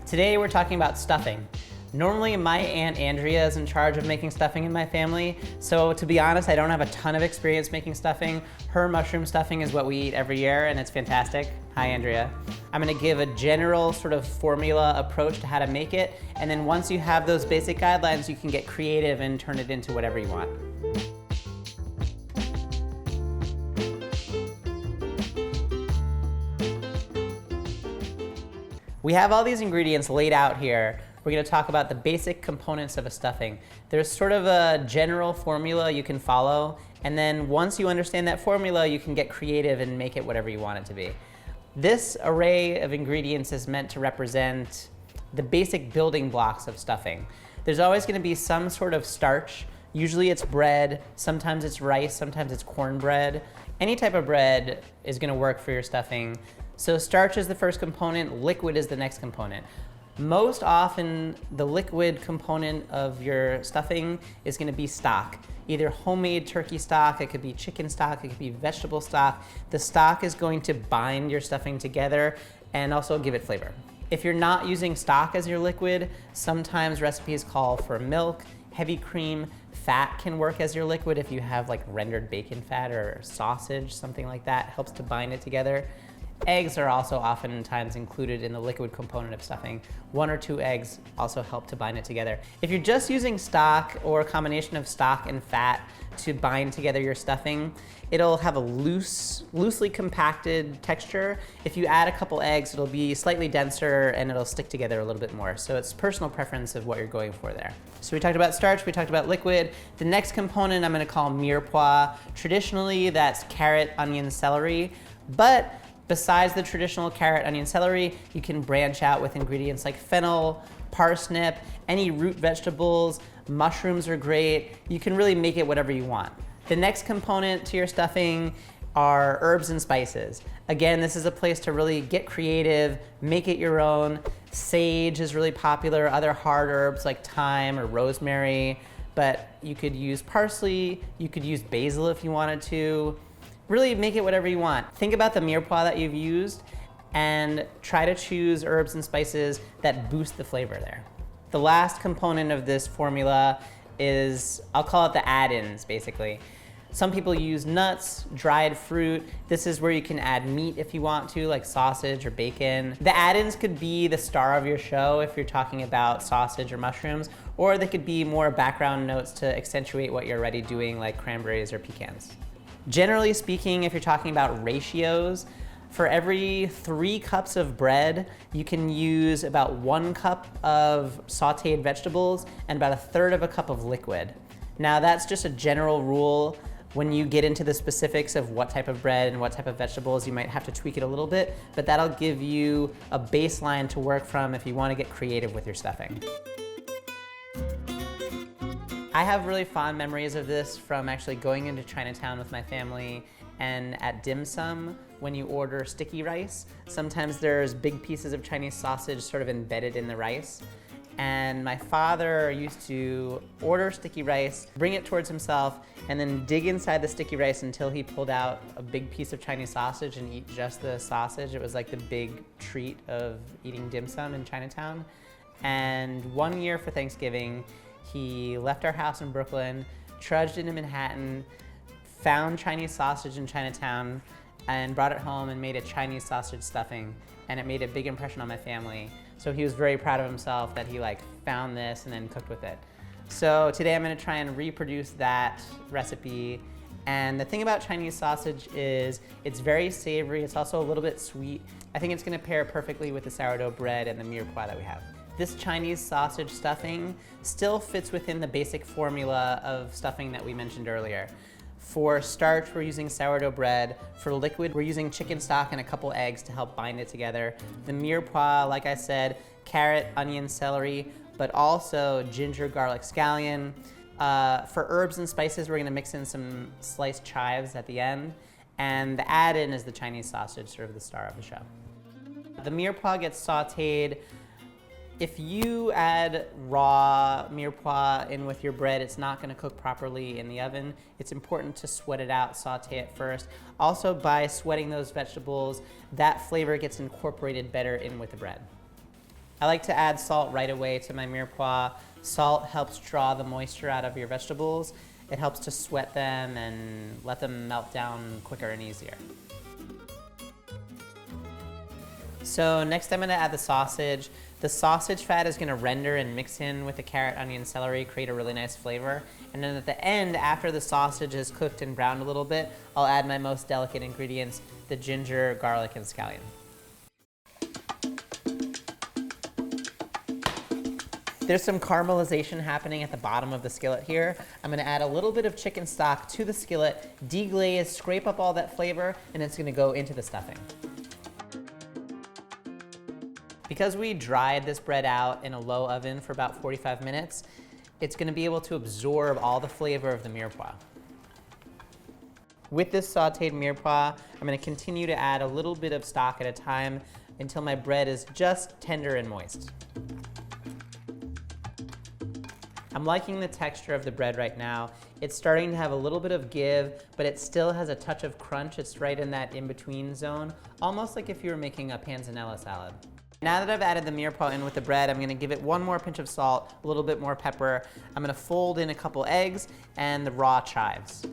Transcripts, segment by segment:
Today we're talking about stuffing. Normally my Aunt Andrea is in charge of making stuffing in my family, so to be honest, I don't have a ton of experience making stuffing. Her mushroom stuffing is what we eat every year and it's fantastic. Hi Andrea. I'm gonna give a general sort of formula approach to how to make it, and then once you have those basic guidelines, you can get creative and turn it into whatever you want. We have all these ingredients laid out here. We're going to talk about the basic components of a stuffing. There's sort of a general formula you can follow, and then once you understand that formula, you can get creative and make it whatever you want it to be. This array of ingredients is meant to represent the basic building blocks of stuffing. There's always going to be some sort of starch. Usually it's bread, sometimes it's rice, sometimes it's cornbread. Any type of bread is going to work for your stuffing. So starch is the first component, liquid is the next component. Most often, the liquid component of your stuffing is going to be stock. Either homemade turkey stock, it could be chicken stock, it could be vegetable stock. The stock is going to bind your stuffing together and also give it flavor. If you're not using stock as your liquid, sometimes recipes call for milk, heavy cream, fat can work as your liquid if you have like rendered bacon fat or sausage, something like that helps to bind it together. Eggs are also oftentimes included in the liquid component of stuffing. 1 or 2 eggs also help to bind it together. If you're just using stock or a combination of stock and fat to bind together your stuffing, it'll have a loosely compacted texture. If you add a couple eggs, it'll be slightly denser and it'll stick together a little bit more. So it's personal preference of what you're going for there. So we talked about starch, we talked about liquid. The next component I'm going to call mirepoix. Traditionally, that's carrot, onion, celery, but besides the traditional carrot, onion, celery, you can branch out with ingredients like fennel, parsnip, any root vegetables, mushrooms are great. You can really make it whatever you want. The next component to your stuffing are herbs and spices. Again, this is a place to really get creative, make it your own. Sage is really popular, other hard herbs like thyme or rosemary, but you could use parsley, you could use basil if you wanted to. Really make it whatever you want. Think about the mirepoix that you've used and try to choose herbs and spices that boost the flavor there. The last component of this formula is, I'll call it the add-ins basically. Some people use nuts, dried fruit. This is where you can add meat if you want to, like sausage or bacon. The add-ins could be the star of your show if you're talking about sausage or mushrooms, or they could be more background notes to accentuate what you're already doing, like cranberries or pecans. Generally speaking, if you're talking about ratios, for every 3 cups of bread, you can use about 1 cup of sauteed vegetables and about 1/3 of a cup of liquid. Now that's just a general rule. When you get into the specifics of what type of bread and what type of vegetables, you might have to tweak it a little bit, but that'll give you a baseline to work from if you want to get creative with your stuffing. I have really fond memories of this from actually going into Chinatown with my family, and at dim sum, when you order sticky rice, sometimes there's big pieces of Chinese sausage sort of embedded in the rice. And my father used to order sticky rice, bring it towards himself, and then dig inside the sticky rice until he pulled out a big piece of Chinese sausage and eat just the sausage. It was like the big treat of eating dim sum in Chinatown. And one year for Thanksgiving, he left our house in Brooklyn, trudged into Manhattan, found Chinese sausage in Chinatown, and brought it home and made a Chinese sausage stuffing. And it made a big impression on my family. So he was very proud of himself that he found this and then cooked with it. So today I'm gonna try and reproduce that recipe. And the thing about Chinese sausage is it's very savory, it's also a little bit sweet. I think it's gonna pair perfectly with the sourdough bread and the mirepoix that we have. This Chinese sausage stuffing still fits within the basic formula of stuffing that we mentioned earlier. For starch, we're using sourdough bread. For liquid, we're using chicken stock and a couple eggs to help bind it together. The mirepoix, like I said, carrot, onion, celery, but also ginger, garlic, scallion. For herbs and spices, we're gonna mix in some sliced chives at the end. And the add-in is the Chinese sausage, sort of the star of the show. The mirepoix gets sauteed. If you add raw mirepoix in with your bread, it's not going to cook properly in the oven. It's important to sweat it out, saute it first. Also, by sweating those vegetables, that flavor gets incorporated better in with the bread. I like to add salt right away to my mirepoix. Salt helps draw the moisture out of your vegetables. It helps to sweat them and let them melt down quicker and easier. So next I'm gonna add the sausage. The sausage fat is gonna render and mix in with the carrot, onion, celery, create a really nice flavor. And then at the end, after the sausage is cooked and browned a little bit, I'll add my most delicate ingredients, the ginger, garlic, and scallion. There's some caramelization happening at the bottom of the skillet here. I'm gonna add a little bit of chicken stock to the skillet, deglaze, scrape up all that flavor, and it's gonna go into the stuffing. Because we dried this bread out in a low oven for about 45 minutes, it's gonna be able to absorb all the flavor of the mirepoix. With this sauteed mirepoix, I'm gonna continue to add a little bit of stock at a time until my bread is just tender and moist. I'm liking the texture of the bread right now. It's starting to have a little bit of give, but it still has a touch of crunch. It's right in that in-between zone, almost like if you were making a panzanella salad. Now that I've added the mirepoix in with the bread, I'm gonna give it one more pinch of salt, a little bit more pepper. I'm gonna fold in a couple eggs and the raw chives.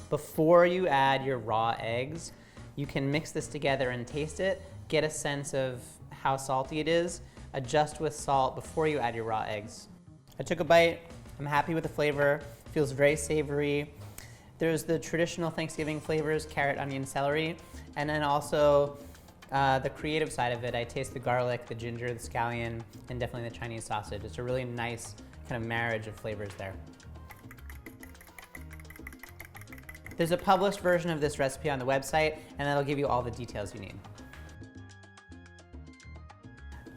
Before you add your raw eggs, you can mix this together and taste it, get a sense of how salty it is, adjust with salt before you add your raw eggs. I took a bite, I'm happy with the flavor, feels very savory. There's the traditional Thanksgiving flavors, carrot, onion, celery, and then also the creative side of it. I taste the garlic, the ginger, the scallion, and definitely the Chinese sausage. It's a really nice kind of marriage of flavors there. There's a published version of this recipe on the website, and that'll give you all the details you need.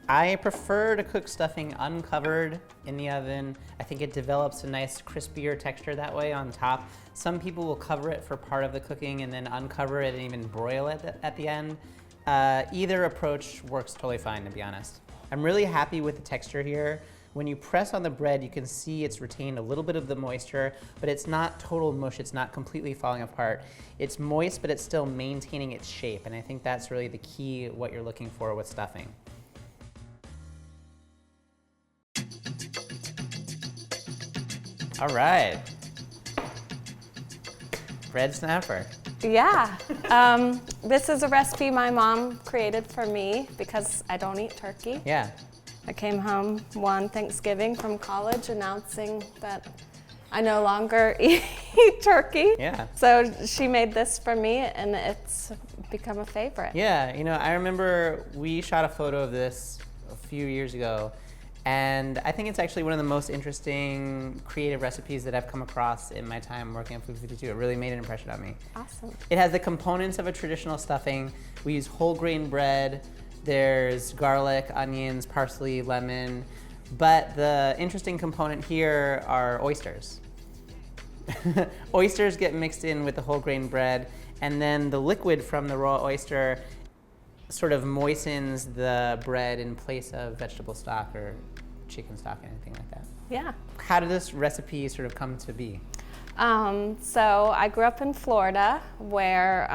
I prefer to cook stuffing uncovered in the oven. I think it develops a nice crispier texture that way on top. Some people will cover it for part of the cooking and then uncover it and even broil it at the end. Either approach works totally fine, to be honest. I'm really happy with the texture here. When you press on the bread, you can see it's retained a little bit of the moisture, but it's not total mush, it's not completely falling apart. It's moist, but it's still maintaining its shape, and I think that's really the key, what you're looking for with stuffing. All right. Bread snapper. Yeah. This is a recipe my mom created for me because I don't eat turkey. Yeah. I came home one Thanksgiving from college announcing that I no longer eat turkey. Yeah. So she made this for me and it's become a favorite. Yeah, you know, I remember we shot a photo of this a few years ago, and I think it's actually one of the most interesting creative recipes that I've come across in my time working on Food 52. It really made an impression on me. Awesome. It has the components of a traditional stuffing. We use whole grain bread. There's garlic, onions, parsley, lemon. But the interesting component here are oysters. Oysters get mixed in with the whole grain bread, and then the liquid from the raw oyster sort of moistens the bread in place of vegetable stock or chicken stock, anything like that. Yeah. How did this recipe sort of come to be? So I grew up in Florida where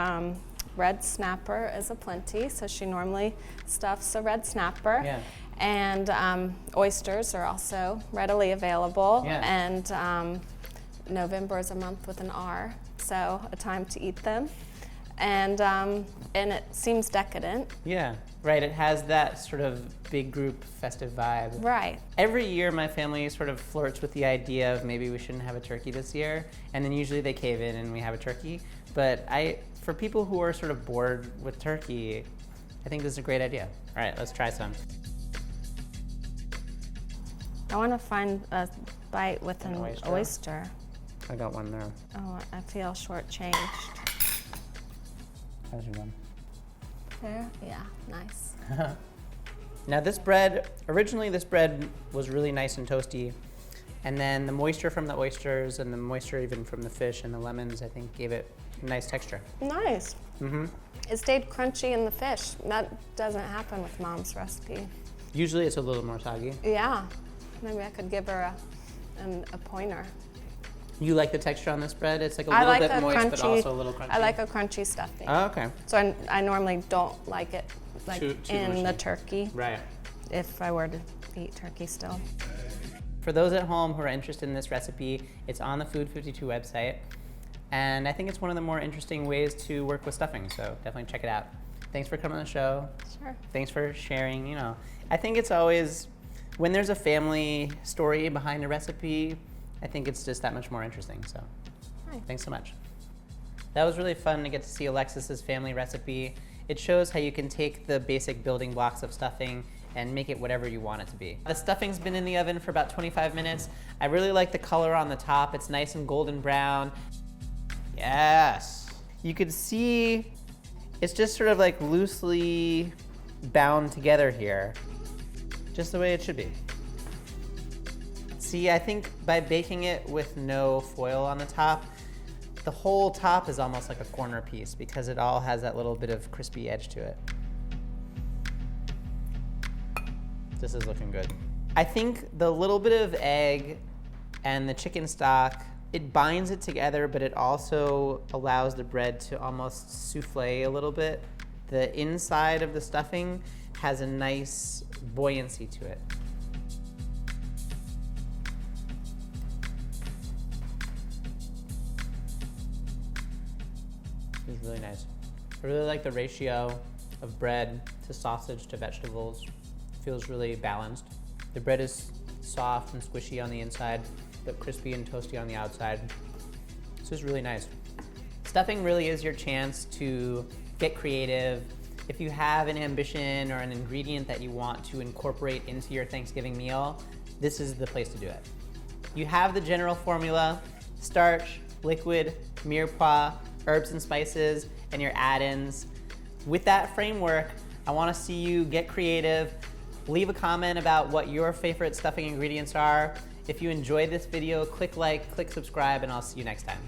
red snapper is aplenty, so she normally stuffs a red snapper. Yeah. And oysters are also readily available. Yeah. And November is a month with an R, so a time to eat them. And it seems decadent. Yeah, right. It has that sort of big group festive vibe. Right. Every year my family sort of flirts with the idea of maybe we shouldn't have a turkey this year, and then usually they cave in and we have a turkey. But for people who are sort of bored with turkey, I think this is a great idea. All right, let's try some. I want to find a bite with an oyster. I got one there. Oh, I feel shortchanged. How's your one? There? Yeah, nice. Now this bread, originally this bread was really nice and toasty, and then the moisture from the oysters and the moisture even from the fish and the lemons, I think, gave it a nice texture. Nice. Mm-hmm. It stayed crunchy in the fish. That doesn't happen with Mom's recipe. Usually it's a little more soggy. Yeah, maybe I could give her a pointer. You like the texture on this bread? It's like a little bit moist, but also a little crunchy. I like a crunchy stuffing. Oh, okay. So I normally don't like it like Too in mushy. the turkey, Right. if I were to eat turkey still. For those at home who are interested in this recipe, it's on the Food 52 website. And I think it's one of the more interesting ways to work with stuffing, so definitely check it out. Thanks for coming on the show. Sure. Thanks for sharing, you know. I think it's always, when there's a family story behind a recipe, I think it's just that much more interesting, so Hi. thanks so much. That was really fun to get to see Alexis's family recipe. It shows how you can take the basic building blocks of stuffing and make it whatever you want it to be. The stuffing's been in the oven for about 25 minutes. I really like the color on the top. It's nice and golden brown. Yes. You could see it's just sort of like loosely bound together here, just the way it should be. See, I think by baking it with no foil on the top, the whole top is almost like a corner piece because it all has that little bit of crispy edge to it. This is looking good. I think the little bit of egg and the chicken stock, it binds it together, but it also allows the bread to almost souffle a little bit. The inside of the stuffing has a nice buoyancy to it. It's really nice. I really like the ratio of bread to sausage to vegetables. It feels really balanced. The bread is soft and squishy on the inside, but crispy and toasty on the outside. This is really nice. Stuffing really is your chance to get creative. If you have an ambition or an ingredient that you want to incorporate into your Thanksgiving meal, this is the place to do it. You have the general formula: starch, liquid, mirepoix, herbs and spices, and your add-ins. With that framework, I want to see you get creative. Leave a comment about what your favorite stuffing ingredients are. If you enjoyed this video, click like, click subscribe, and I'll see you next time.